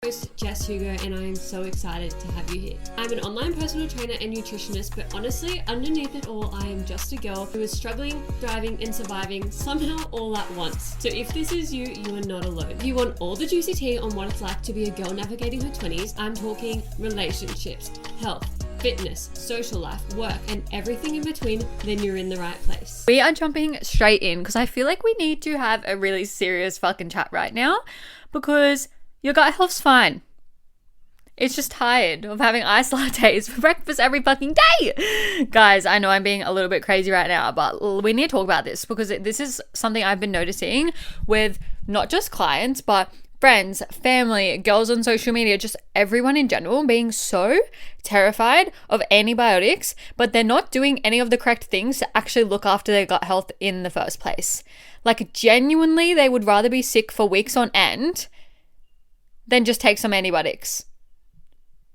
host, Jess Hugo, and I am so excited to have you here. I'm an online personal trainer and nutritionist, but honestly, underneath it all, I am just a girl who is struggling, thriving, and surviving somehow all at once. So if this is you, you are not alone. If you want all the juicy tea on what it's like to be a girl navigating her 20s, I'm talking relationships, health, fitness, social life, work, and everything in between, then you're in the right place. We are jumping straight in because I feel like we need to have a really serious fucking chat right now because your gut health's fine. It's just tired of having iced lattes for breakfast every fucking day. Guys, I know I'm being a little bit crazy right now, but we need to talk about this because this is something I've been noticing with not just clients, but friends, family, girls on social media, just everyone in general being so terrified of antibiotics, but they're not doing any of the correct things to actually look after their gut health in the first place. Like genuinely, they would rather be sick for weeks on end than just take some antibiotics.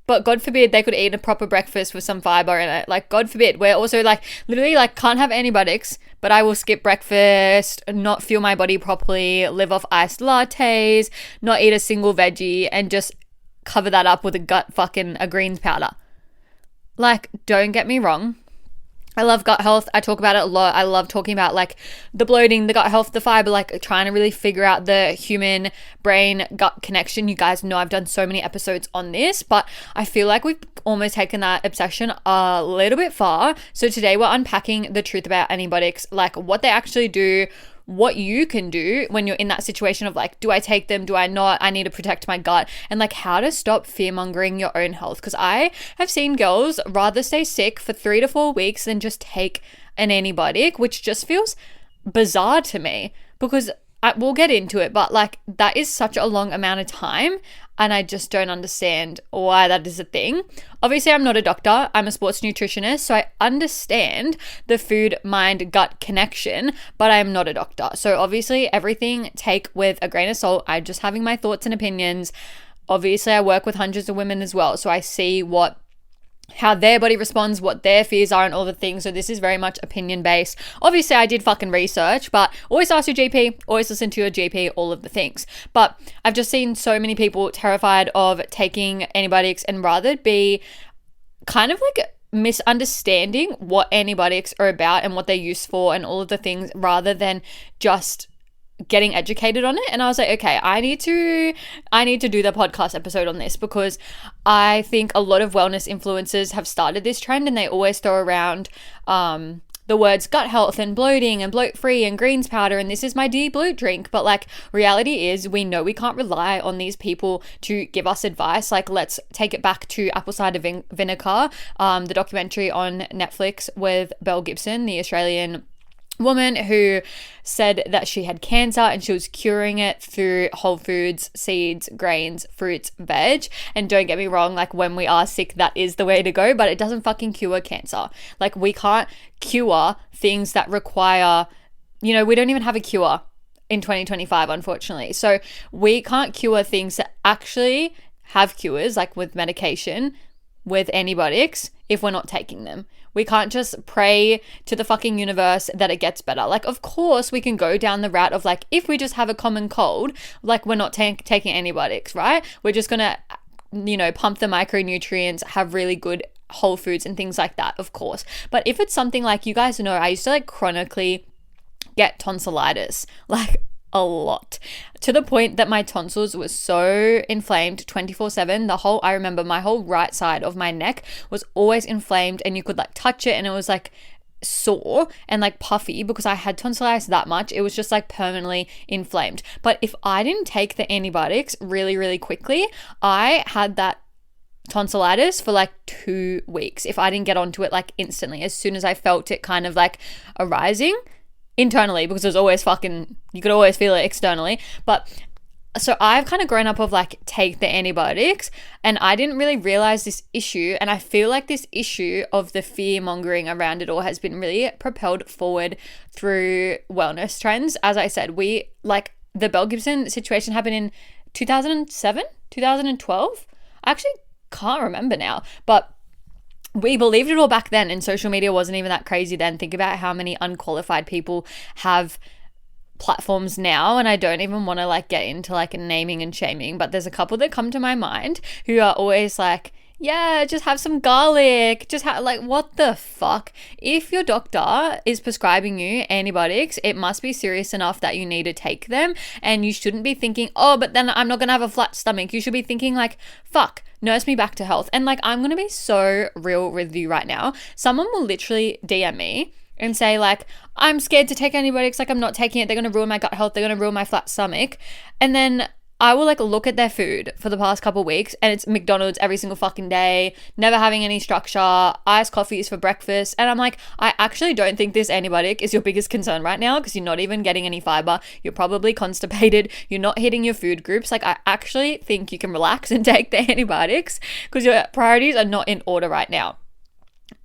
But God forbid they could eat a proper breakfast with some fibre in it. Like, God forbid. We're also like, literally like can't have antibiotics, but I will skip breakfast, not fuel my body properly, live off iced lattes, not eat a single veggie, and just cover that up with a greens powder. Like, don't get me wrong. I love gut health. I talk about it a lot. I love talking about like the bloating, the gut health, the fiber, like trying to really figure out the human brain gut connection. You guys know I've done so many episodes on this, but I feel like we've almost taken that obsession a little bit far. So today we're unpacking the truth about antibiotics, like what they actually do, what you can do when you're in that situation of like, do I take them? Do I not? I need to protect my gut, and like how to stop fear-mongering your own health. Because I have seen girls rather stay sick for 3 to 4 weeks than just take an antibiotic, which just feels bizarre to me because we'll get into it, but like that is such a long amount of time. And I just don't understand why that is a thing. Obviously, I'm not a doctor. I'm a sports nutritionist. So I understand the food, mind, gut connection, but I'm not a doctor. So obviously, everything take with a grain of salt. I'm just having my thoughts and opinions. Obviously, I work with hundreds of women as well. So I see how their body responds, what their fears are, and all the things. So this is very much opinion based. Obviously, I did fucking research, but always ask your GP, always listen to your GP, all of the things. But I've just seen so many people terrified of taking antibiotics and rather be kind of like misunderstanding what antibiotics are about and what they're used for and all of the things rather than just getting educated on it. And I was like, okay, I need to do the podcast episode on this because I think a lot of wellness influencers have started this trend and they always throw around the words gut health and bloating and bloat free and greens powder and this is my de-bloat drink. But like reality is we know we can't rely on these people to give us advice. Like let's take it back to apple cider vinegar, the documentary on Netflix with Belle Gibson, the Australian woman who said that she had cancer and she was curing it through whole foods, seeds, grains, fruits, veg. And don't get me wrong, like when we are sick, that is the way to go, but it doesn't fucking cure cancer. Like we can't cure things that require, we don't even have a cure in 2025, unfortunately. So we can't cure things that actually have cures, like with medication, with antibiotics, if we're not taking them. We can't just pray to the fucking universe that it gets better. Like, of course, we can go down the route of like, if we just have a common cold, like we're not taking antibiotics, right? We're just going to, pump the micronutrients, have really good whole foods and things like that, of course. But if it's something like, you guys know, I used to like chronically get tonsillitis, like a lot, to the point that my tonsils were so inflamed 24/7. I remember my whole right side of my neck was always inflamed and you could like touch it and it was like sore and like puffy because I had tonsillitis that much. It was just like permanently inflamed. But if I didn't take the antibiotics really, really quickly, I had that tonsillitis for like 2 weeks if I didn't get onto it like instantly, as soon as I felt it kind of like arising internally, because there's always you could always feel it externally. But so I've kind of grown up of like, take the antibiotics, and I didn't really realize this issue. And I feel like this issue of the fear mongering around it all has been really propelled forward through wellness trends. As I said, we like the Belle Gibson situation happened in 2007, 2012. I actually can't remember now, but we believed it all back then, and social media wasn't even that crazy then. Think about how many unqualified people have platforms now, and I don't even want to like get into like naming and shaming, but there's a couple that come to my mind who are always like, yeah, just have some garlic, just have, like, what the fuck? If your doctor is prescribing you antibiotics, it must be serious enough that you need to take them, and you shouldn't be thinking, oh, but then I'm not gonna have a flat stomach. You should be thinking like, fuck, nurse me back to health. And like, I'm gonna be so real with you right now. Someone will literally DM me and say like, I'm scared to take antibiotics, like I'm not taking it, they're gonna ruin my gut health, they're gonna ruin my flat stomach. And then I will like look at their food for the past couple of weeks, and it's McDonald's every single fucking day, never having any structure, iced coffees for breakfast. And I'm like, I actually don't think this antibiotic is your biggest concern right now, because you're not even getting any fiber. You're probably constipated. You're not hitting your food groups. Like, I actually think you can relax and take the antibiotics because your priorities are not in order right now.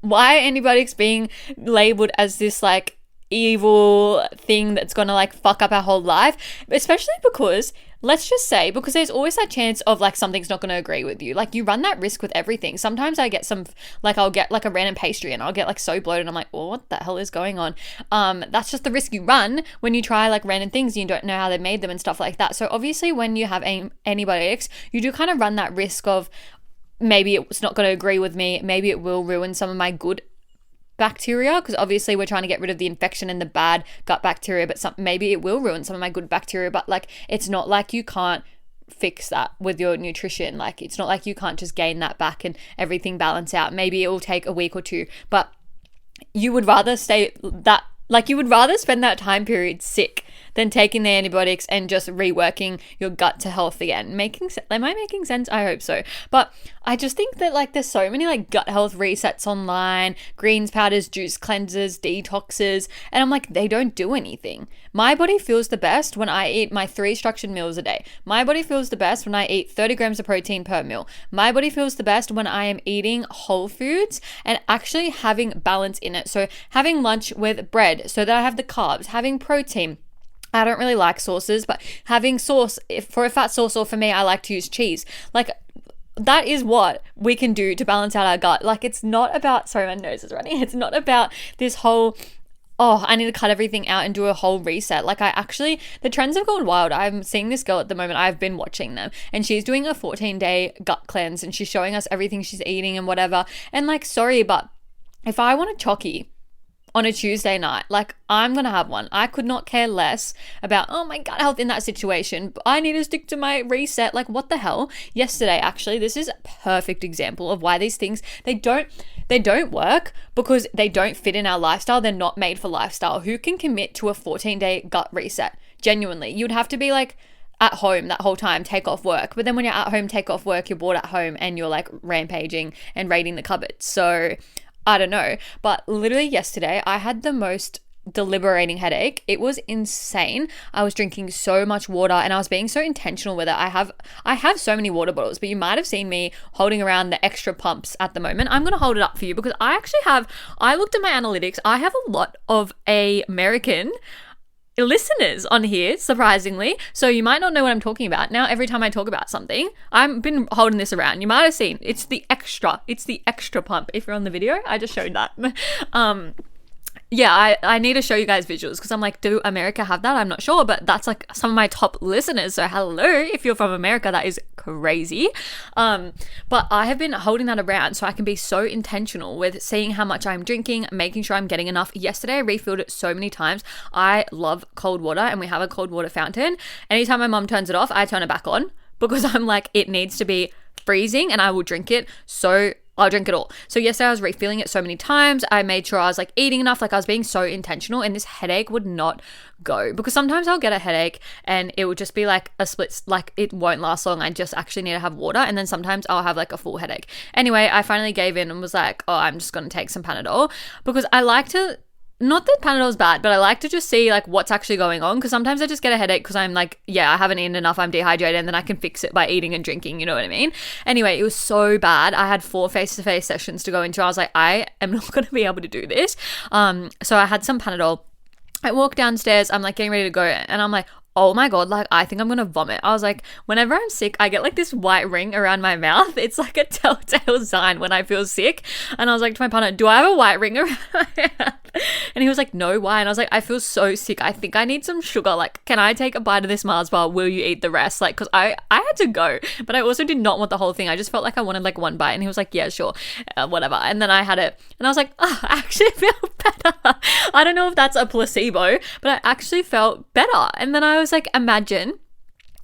Why are antibiotics being labeled as this like evil thing that's gonna like fuck up our whole life? Especially because, let's just say, because there's always that chance of like something's not going to agree with you. Like, you run that risk with everything. Sometimes I get some, like, I'll get like a random pastry and I'll get like so bloated. I'm like, well, what the hell is going on? That's just the risk you run when you try like random things and you don't know how they made them and stuff like that. So obviously when you have antibiotics, you do kind of run that risk of, maybe it's not going to agree with me. Maybe it will ruin some of my good bacteria, because obviously we're trying to get rid of the infection and the bad gut bacteria, but maybe it will ruin some of my good bacteria. But like, it's not like you can't fix that with your nutrition. Like, it's not like you can't just gain that back and everything balance out. Maybe it will take a week or two, but you would rather you would rather spend that time period sick than taking the antibiotics and just reworking your gut to health again. Am I making sense? I hope so. But I just think that like there's so many like gut health resets online, greens powders, juice cleansers, detoxes, and I'm like, they don't do anything. My body feels the best when I eat my 3 structured meals a day. My body feels the best when I eat 30 grams of protein per meal. My body feels the best when I am eating whole foods and actually having balance in it. So having lunch with bread so that I have the carbs, having protein. I don't really like sauces, but having sauce, for a fat sauce, or for me, I like to use cheese. Like, that is what we can do to balance out our gut. Like, it's not about, sorry, my nose is running. It's not about this whole, oh, I need to cut everything out and do a whole reset. Like, the trends have gone wild. I'm seeing this girl at the moment. I've been watching them, and she's doing a 14-day gut cleanse, and she's showing us everything she's eating and whatever. And like, sorry, but if I want a chocky on a Tuesday night, like, I'm gonna have one. I could not care less about, oh, my gut health in that situation. I need to stick to my reset. Like, what the hell? Yesterday, actually, this is a perfect example of why these things, they don't work, because they don't fit in our lifestyle. They're not made for lifestyle. Who can commit to a 14-day gut reset? Genuinely, you'd have to be like at home that whole time, take off work. But then when you're at home, take off work, you're bored at home and you're like rampaging and raiding the cupboard. So I don't know, but literally yesterday I had the most deliberating headache. It was insane. I was drinking so much water and I was being so intentional with it. I have so many water bottles, but you might have seen me holding around the extra pumps at the moment. I'm going to hold it up for you because I looked at my analytics. I have a lot of American listeners on here, surprisingly. So you might not know what I'm talking about. Now, every time I talk about something, I've been holding this around. You might have seen, it's the extra pump. If you're on the video, I just showed that. Yeah, I need to show you guys visuals because I'm like, do America have that? I'm not sure, but that's like some of my top listeners. So hello, if you're from America, that is crazy. But I have been holding that around so I can be so intentional with seeing how much I'm drinking, making sure I'm getting enough. Yesterday, I refilled it so many times. I love cold water and we have a cold water fountain. Anytime my mom turns it off, I turn it back on because I'm like, it needs to be freezing and I will drink it. So I'll drink it all. So yesterday I was refilling it so many times. I made sure I was like eating enough, like I was being so intentional, and this headache would not go because sometimes I'll get a headache and it would just be like a split, like it won't last long. I just actually need to have water, and then sometimes I'll have like a full headache. Anyway, I finally gave in and was like, oh, I'm just going to take some Panadol because I like to, not that Panadol's bad, but I like to just see like what's actually going on because sometimes I just get a headache because I'm like, yeah, I haven't eaten enough, I'm dehydrated, and then I can fix it by eating and drinking, you know what I mean? Anyway, it was so bad. I had 4 face-to-face sessions to go into. I was like, I am not going to be able to do this. So I had some Panadol. I walked downstairs, I'm like getting ready to go, and I'm like, oh my God, like I think I'm gonna vomit. I was like, whenever I'm sick, I get like this white ring around my mouth. It's like a telltale sign when I feel sick. And I was like to my partner, do I have a white ring around my mouth? And he was like, no, why? And I was like, I feel so sick. I think I need some sugar. Like, can I take a bite of this Mars bar? Will you eat the rest? Like, because I had to go, but I also did not want the whole thing. I just felt like I wanted like one bite. And he was like, yeah, sure, whatever. And then I had it and I was like, oh, I actually feel better. I don't know if that's a placebo, but I actually felt better. And then I was like, imagine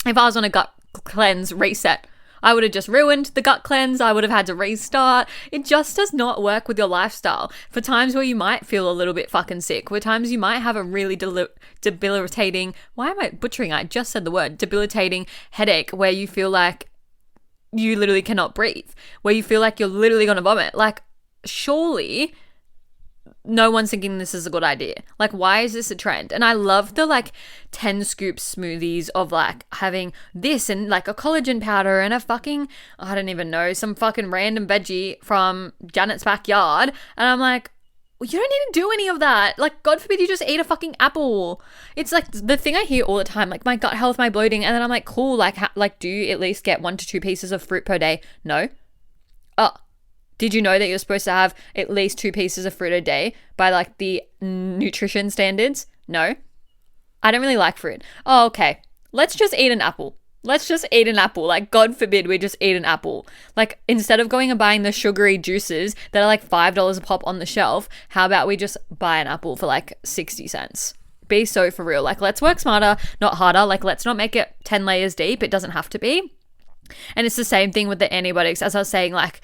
if I was on a gut cleanse reset. I would have just ruined the gut cleanse. I would have had to restart. It just does not work with your lifestyle. For times where you might feel a little bit fucking sick, for times you might have a really debilitating, why am I butchering? I just said the word, debilitating headache where you feel like you literally cannot breathe, where you feel like you're literally going to vomit. Like, surely no one's thinking this is a good idea. Like, why is this a trend? And I love the like 10 scoop smoothies of like having this and like a collagen powder and a fucking, I don't even know, some fucking random veggie from Janet's backyard. And I'm like, well, you don't need to do any of that. Like, God forbid you just eat a fucking apple. It's like the thing I hear all the time, like my gut health, my bloating. And then I'm like, cool. Like, do you at least get 1 to 2 pieces of fruit per day? No. Did you know that you're supposed to have at least 2 pieces of fruit a day by like the nutrition standards? No. I don't really like fruit. Oh, okay. Let's just eat an apple. Let's just eat an apple. Like, God forbid we just eat an apple. Like, instead of going and buying the sugary juices that are like $5 a pop on the shelf, how about we just buy an apple for like 60 cents? Be so for real. Like, let's work smarter, not harder. Like, let's not make it 10 layers deep. It doesn't have to be. And it's the same thing with the antibiotics. As I was saying, like,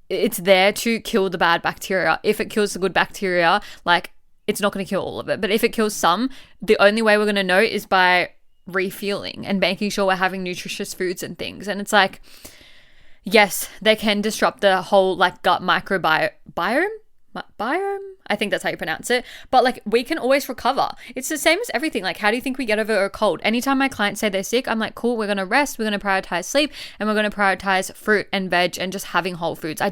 it's there to kill the bad bacteria. If it kills the good bacteria, like, it's not going to kill all of it. But if it kills some, the only way we're going to know is by refueling and making sure we're having nutritious foods and things. And it's like, yes, they can disrupt the whole like gut microbiome. I think that's how you pronounce it. But like, we can always recover. It's the same as everything. Like, how do you think we get over a cold? Anytime my clients say they're sick, I'm like, cool, we're going to rest, we're going to prioritize sleep, and we're going to prioritize fruit and veg and just having whole foods.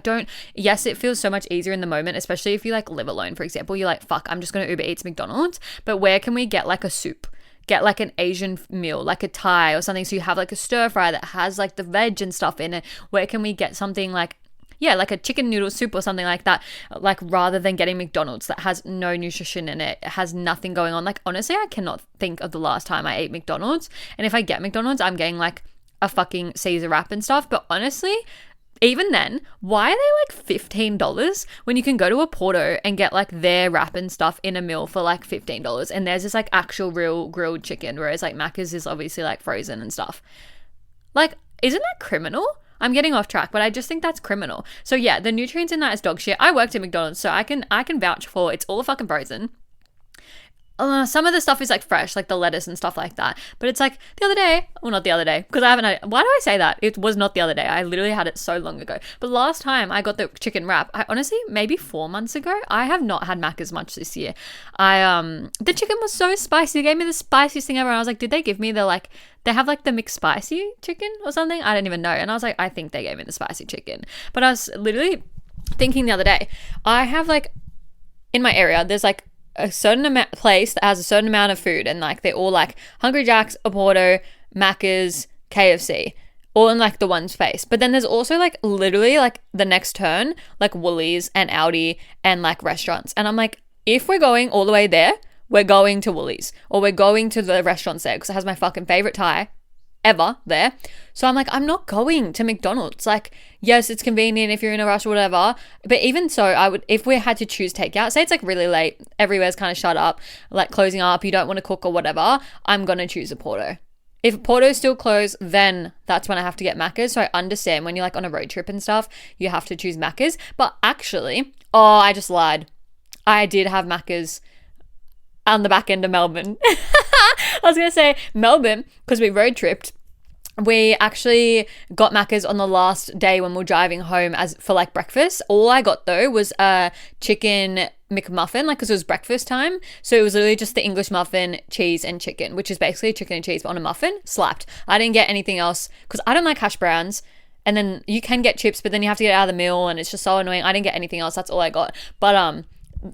Yes, it feels so much easier in the moment, especially if you like live alone, for example. You're like, fuck, I'm just going to Uber Eats McDonald's. But where can we get like a soup? Get like an Asian meal, like a Thai or something. So you have like a stir fry that has like the veg and stuff in it. Where can we get something like, yeah, like a chicken noodle soup or something like that, like rather than getting McDonald's that has no nutrition in it, it has nothing going on. Like, honestly, I cannot think of the last time I ate McDonald's. And if I get McDonald's, I'm getting like a fucking Caesar wrap and stuff. But honestly, even then, why are they like $15 when you can go to a Porto and get like their wrap and stuff in a meal for like $15? And there's this like actual real grilled chicken, whereas like Macca's is obviously like frozen and stuff. Like, isn't that criminal? I'm getting off track, but I just think that's criminal. So yeah, the nutrients in that is dog shit. I worked at McDonald's, so I can vouch for it's all fucking frozen. Some of the stuff is like fresh, like the lettuce and stuff like that. But it's like the other day, well, not the other day, because I haven't had, why do I say that? It was not the other day. I literally had it so long ago. But last time I got the chicken wrap, I honestly, maybe 4 months ago, I have not had Mac as much this year. The chicken was so spicy. They gave me the spiciest thing ever. And I was like, did they give me they have like the mixed spicy chicken or something? I don't even know. And I was like, I think they gave me the spicy chicken. But I was literally thinking the other day, I have like, in my area, there's like a certain place that has a certain amount of food, and like they're all like Hungry Jack's, Porto, Macca's, KFC, all in like the one space. But then there's also like literally like the next turn, like Woolies and Aldi and like restaurants. And I'm like, if we're going all the way there, we're going to Woolies or we're going to the restaurants there because it has my fucking favorite Thai ever there. So I'm like, I'm not going to McDonald's. Like, yes, it's convenient if you're in a rush or whatever. But even so, I would, if we had to choose takeout, say it's like really late, everywhere's kind of shut up, like closing up, you don't want to cook or whatever, I'm going to choose a Porto. If Porto's still closed, then that's when I have to get Macca's. So I understand when you're like on a road trip and stuff, you have to choose Macca's. But actually, I just lied. I did have Macca's on the back end of Melbourne. I was going to say Melbourne because we road tripped. We actually got Macca's on the last day when we were driving home for like breakfast. All I got though was a chicken McMuffin, like because it was breakfast time. So it was literally just the English muffin, cheese and chicken, which is basically chicken and cheese but on a muffin. Slapped. I didn't get anything else because I don't like hash browns. And then you can get chips, but then you have to get it out of the meal and it's just so annoying. I didn't get anything else. That's all I got. But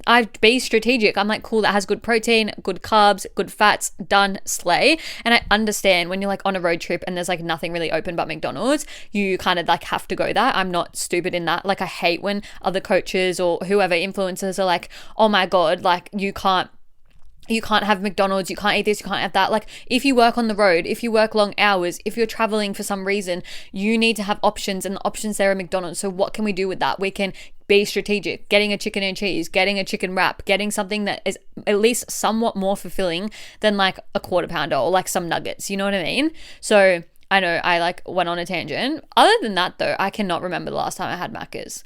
I'd be strategic. I'm like, cool, that has good protein, good carbs, good fats, done, slay. And I understand when you're like on a road trip and there's like nothing really open but McDonald's, you kind of like have to go that. I'm not stupid in that. Like, I hate when other coaches or whoever influencers are like, oh my God, like you can't have McDonald's, you can't eat this, you can't have that. Like, if you work on the road, if you work long hours, if you're traveling for some reason, you need to have options, and the options there are McDonald's. So what can we do with that? We can be strategic, getting a chicken and cheese, getting a chicken wrap, getting something that is at least somewhat more fulfilling than like a quarter pounder or like some nuggets. You know what I mean? So I know I like went on a tangent. Other than that though, I cannot remember the last time I had Macca's.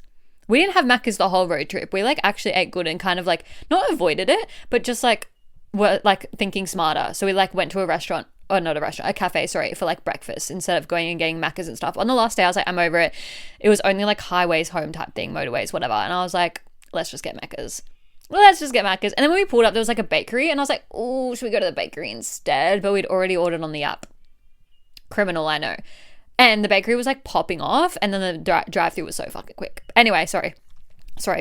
We didn't have Macca's the whole road trip. We like actually ate good and kind of like not avoided it, but just like were like thinking smarter. So we like went to a restaurant, or not a restaurant, a cafe, sorry, for like breakfast instead of going and getting Macca's and stuff. On the last day, I was like, I'm over it. It was only like highways home type thing, motorways, whatever. And I was like, let's just get Macca's. Let's just get Macca's. And then when we pulled up, there was like a bakery, and I was like, oh, should we go to the bakery instead? But we'd already ordered on the app. Criminal, I know. And the bakery was like popping off, and then the drive-thru was so fucking quick. Anyway, sorry,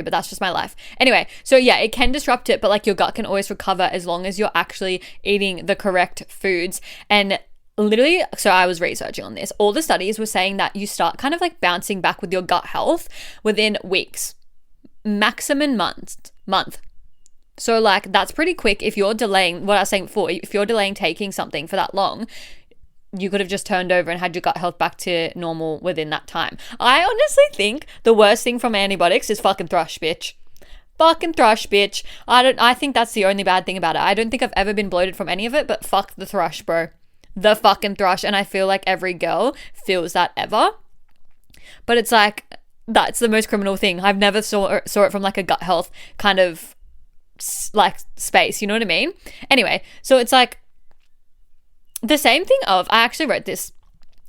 but that's just my life. Anyway, so yeah, it can disrupt it, but like your gut can always recover as long as you're actually eating the correct foods. And literally, so I was researching on this. All the studies were saying that you start kind of like bouncing back with your gut health within weeks, maximum month. So like that's pretty quick. If you're delaying, what I was saying before, if you're delaying taking something for that long, you could have just turned over and had your gut health back to normal within that time. I honestly think the worst thing from antibiotics is fucking thrush, bitch. Fucking thrush, bitch. I think that's the only bad thing about it. I don't think I've ever been bloated from any of it, but fuck the thrush, bro. The fucking thrush. And I feel like every girl feels that ever. But it's like, that's the most criminal thing. I've never saw it from like a gut health kind of like space. You know what I mean? Anyway, so it's like, the same thing of, I actually wrote this.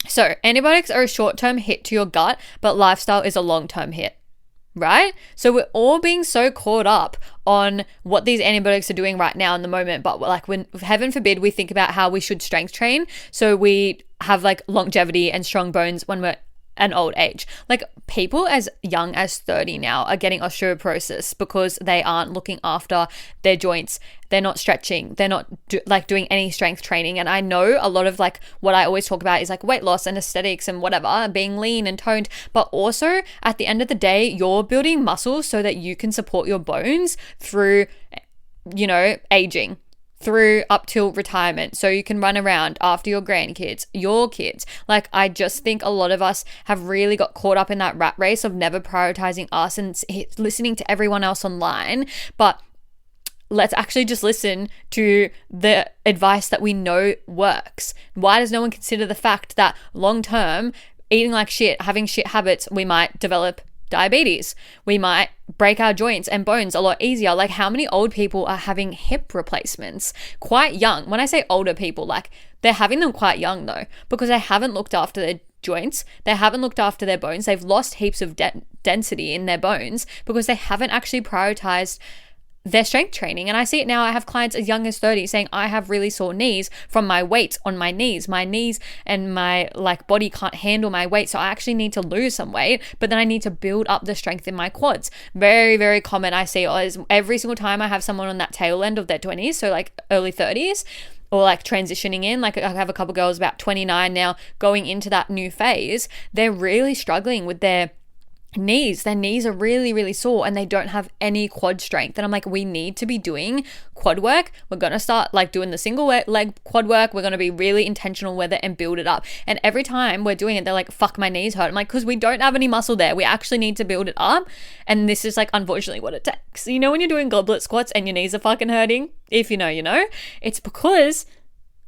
So antibiotics are a short-term hit to your gut, but lifestyle is a long-term hit, right? So we're all being so caught up on what these antibiotics are doing right now in the moment. But like when, heaven forbid, we think about how we should strength train, so we have like longevity and strong bones when we're an old age. Like people as young as 30 now are getting osteoporosis because they aren't looking after their joints. They're not stretching. They're not doing any strength training. And I know a lot of like what I always talk about is like weight loss and aesthetics and whatever, being lean and toned. But also at the end of the day, you're building muscle so that you can support your bones through, you know, aging, through up till retirement, so you can run around after your grandkids, your kids. Like, I just think a lot of us have really got caught up in that rat race of never prioritizing us and listening to everyone else online. But let's actually just listen to the advice that we know works. Why does no one consider the fact that long term, eating like shit, having shit habits, we might develop diabetes, we might break our joints and bones a lot easier? Like, how many old people are having hip replacements quite young? When I say older people, like they're having them quite young though, because they haven't looked after their joints, they haven't looked after their bones, they've lost heaps of density in their bones because they haven't actually prioritized their strength training. And I see it now. I have clients as young as 30 saying, I have really sore knees from my weight on my knees and my like body can't handle my weight, so I actually need to lose some weight, but then I need to build up the strength in my quads. Very, very common. I see every single time I have someone on that tail end of their 20s, so like early 30s, or like transitioning in, like I have a couple girls about 29 now going into that new phase. They're really struggling with their knees are really, really sore and they don't have any quad strength. And I'm like, we need to be doing quad work. We're going to start like doing the single leg quad work. We're going to be really intentional with it and build it up. And every time we're doing it, they're like, fuck, my knees hurt. I'm like, because we don't have any muscle there. We actually need to build it up. And this is like, unfortunately, what it takes. You know, when you're doing goblet squats and your knees are fucking hurting, if you know, you know, it's because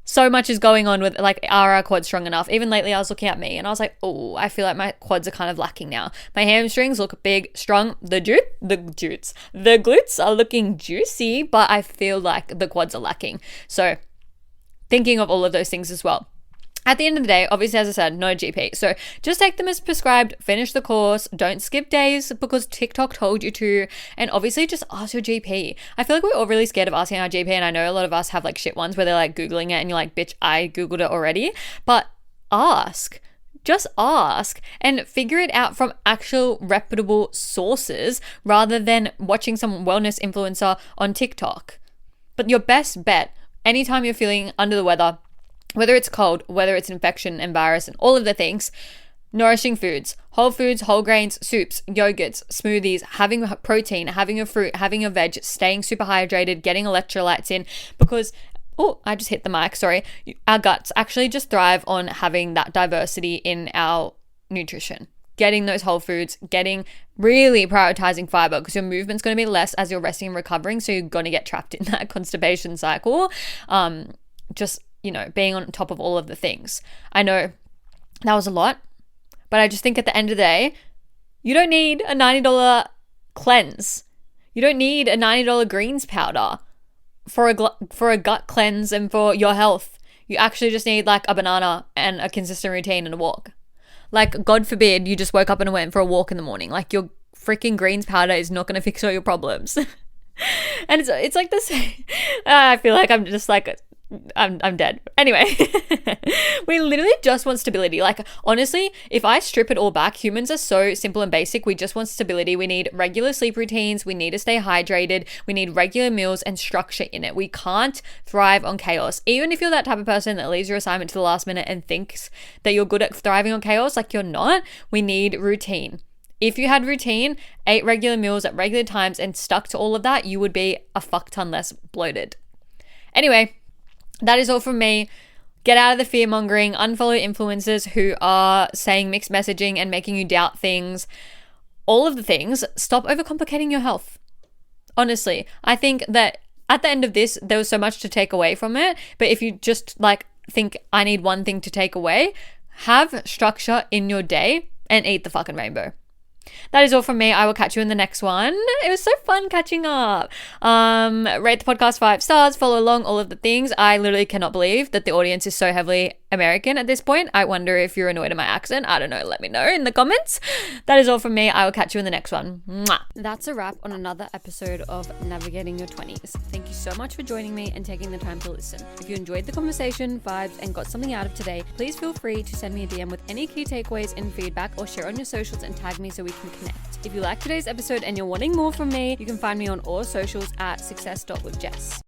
so much is going on with like, are our quads strong enough? Even lately I was looking at me and I was like, oh, I feel like my quads are kind of lacking now. My hamstrings look big, strong. The glutes are looking juicy, but I feel like the quads are lacking. So thinking of all of those things as well. At the end of the day, obviously, as I said, no GP. So just take them as prescribed, finish the course, don't skip days because TikTok told you to, and obviously just ask your GP. I feel like we're all really scared of asking our GP, and I know a lot of us have like shit ones where they're like Googling it and you're like, bitch, I Googled it already. But ask. just ask and figure it out from actual reputable sources rather than watching some wellness influencer on TikTok. But your best bet, anytime you're feeling under the weather, whether it's cold, whether it's infection and virus and all of the things, nourishing foods, whole grains, soups, yogurts, smoothies, having protein, having a fruit, having a veg, staying super hydrated, getting electrolytes in, because I just hit the mic, sorry. Our guts actually just thrive on having that diversity in our nutrition. Getting those whole foods, really prioritizing fiber, because your movement's going to be less as you're resting and recovering. So you're going to get trapped in that constipation cycle. Being on top of all of the things. I know that was a lot, but I just think at the end of the day, you don't need a $90 cleanse. You don't need a $90 greens powder for a gut cleanse and for your health. You actually just need like a banana and a consistent routine and a walk. Like, God forbid you just woke up and went for a walk in the morning. Like, your freaking greens powder is not going to fix all your problems. And it's like this. I feel like I'm just like, I'm dead. Anyway, we literally just want stability. Like, honestly, if I strip it all back, humans are so simple and basic. We just want stability. We need regular sleep routines. We need to stay hydrated. We need regular meals and structure in it. We can't thrive on chaos. Even if you're that type of person that leaves your assignment to the last minute and thinks that you're good at thriving on chaos, like, you're not. We need routine. If you had routine, ate regular meals at regular times and stuck to all of that, you would be a fuck ton less bloated. Anyway, that is all from me. Get out of the fear mongering, unfollow influencers who are saying mixed messaging and making you doubt things. All of the things. Stop overcomplicating your health. Honestly, I think that at the end of this, there was so much to take away from it. But if you just think I need one thing to take away, have structure in your day and eat the fucking rainbow. That is all from me. I will catch you in the next one. It was so fun catching up. Rate the podcast 5 stars, follow along, all of the things. I literally cannot believe that the audience is so heavily American at this point. I wonder if you're annoyed at my accent. I don't know. Let me know in the comments. That is all from me. I will catch you in the next one. Mwah. That's a wrap on another episode of Navigating Your 20s. Thank you so much for joining me and taking the time to listen. If you enjoyed the conversation, vibes, and got something out of today, please feel free to send me a DM with any key takeaways and feedback, or share on your socials and tag me so we can connect. If you liked today's episode and you're wanting more from me, you can find me on all socials at success.withjess.